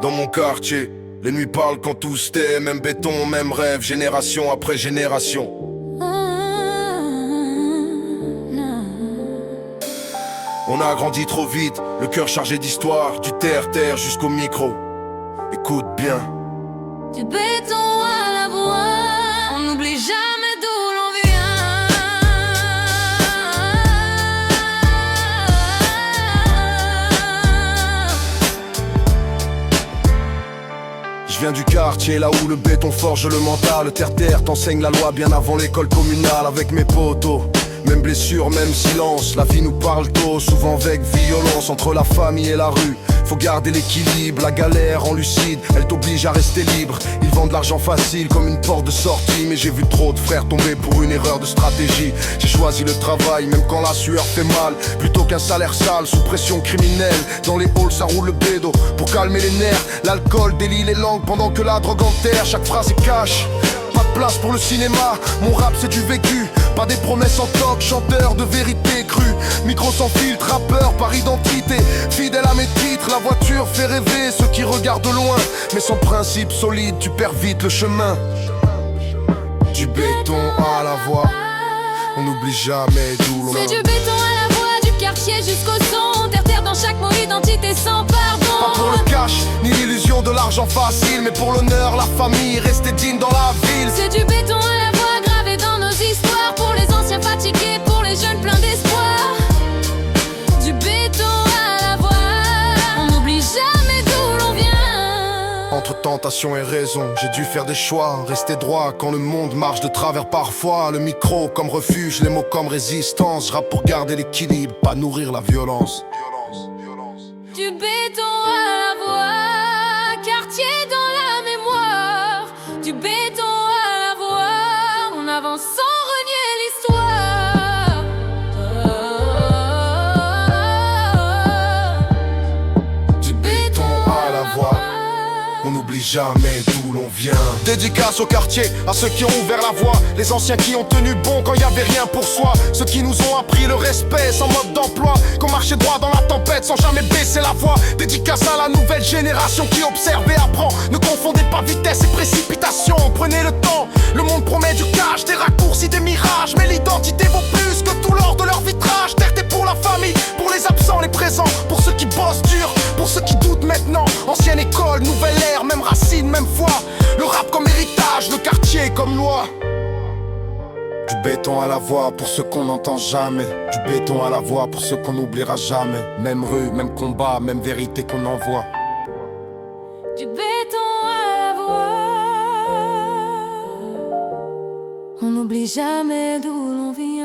dans mon quartier. Les nuits parlent quand tout se tait, même béton, même rêve, génération après génération. On a grandi trop vite, le cœur chargé d'histoire, du terre-terre jusqu'au micro. Écoute bien. Du béton à la voix, on n'oublie jamais d'où l'on vient. Je viens du quartier, là où le béton forge le mental. Le terre-terre t'enseigne la loi bien avant l'école communale. Avec mes potos, même blessure, même silence. La vie nous parle tôt, souvent avec violence. Entre la famille et la rue, faut garder l'équilibre. La galère en lucide, elle t'oblige à rester libre. Ils vendent l'argent facile comme une porte de sortie, mais j'ai vu trop de frères tomber pour une erreur de stratégie. J'ai choisi le travail, même quand la sueur fait mal, plutôt qu'un salaire sale, sous pression criminelle. Dans les halls ça roule le bédo, pour calmer les nerfs. L'alcool délie les langues pendant que la drogue enterre. Chaque phrase est cash, pas de place pour le cinéma. Mon rap c'est du vécu, pas des promesses en toc. Chanteur de vérité crue, micro sans filtre, rappeur par identité. Fidèle à mes titres, la voiture fait rêver ceux qui regardent de loin. Mais sans principe solide, tu perds vite le chemin. Du béton à la voix, on n'oublie jamais d'où l'on vient. C'est du béton à la voix, du quartier jusqu'au son. Terre-terre dans chaque mot, identité sans pardon. Pas pour le cash, ni l'illusion de l'argent facile, mais pour l'honneur, la famille, rester digne dans la ville. C'est du béton à la voix, gravé dans nos histoires. Pour les anciens fatigués, pour les jeunes pleins d'espoir. Du béton à la voix, on n'oublie jamais d'où l'on vient. Entre tentation et raison, j'ai dû faire des choix. Rester droit quand le monde marche de travers parfois. Le micro comme refuge, les mots comme résistance. Je rappe pour garder l'équilibre, pas nourrir la violence. Du béton à la voix, quartier dans la mémoire. Du béton à la voix, on avance sans renier l'histoire. Du béton à la voix, on n'oublie jamais d'où l'on vient. Dédicace au quartier, à ceux qui ont ouvert la voie. Les anciens qui ont tenu bon quand il y avait rien pour soi. Ceux qui nous ont appris le respect sans mode d'emploi. Qu'on marchait droit dans la tempête sans jamais baisser la voix. Dédicace à la nouvelle génération qui observe et apprend. Ne confondez pas vitesse et précipitation, prenez le temps. Le monde promet du cash, des raccourcis, des mirages. Mais l'identité vaut plus que tout l'or de leur vitrage. Terre pour la famille, pour les absents, les présents. Pour ceux qui bossent dur, pour ceux qui doutent maintenant. Ancienne école, nouvelle ère, même racine, même foi. Le rap comme héritage, le quartier comme loi. Du béton à la voix pour ceux qu'on n'entend jamais. Du béton à la voix pour ceux qu'on n'oubliera jamais. Même rue, même combat, même vérité qu'on envoie. Du béton à la voix, on n'oublie jamais d'où l'on vient.